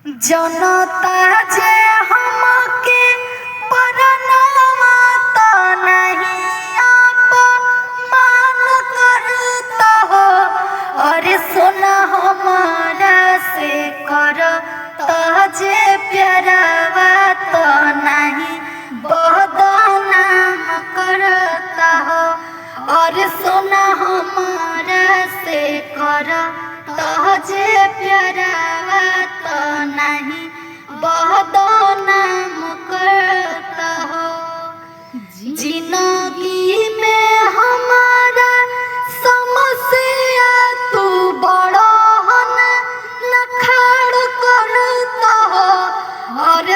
जनता जे हमके परनावा तो नहीं अपमान करता हो, और सुना हमारा से करता जे प्यारवा तो नहीं बदनाम करता हो, और सुना हमारा से करता जे प्यारवा तो नहीं बदनाम करता हो। जिंदगी में हमारा समस्या तू बड़हन नखाड़ करता हो, और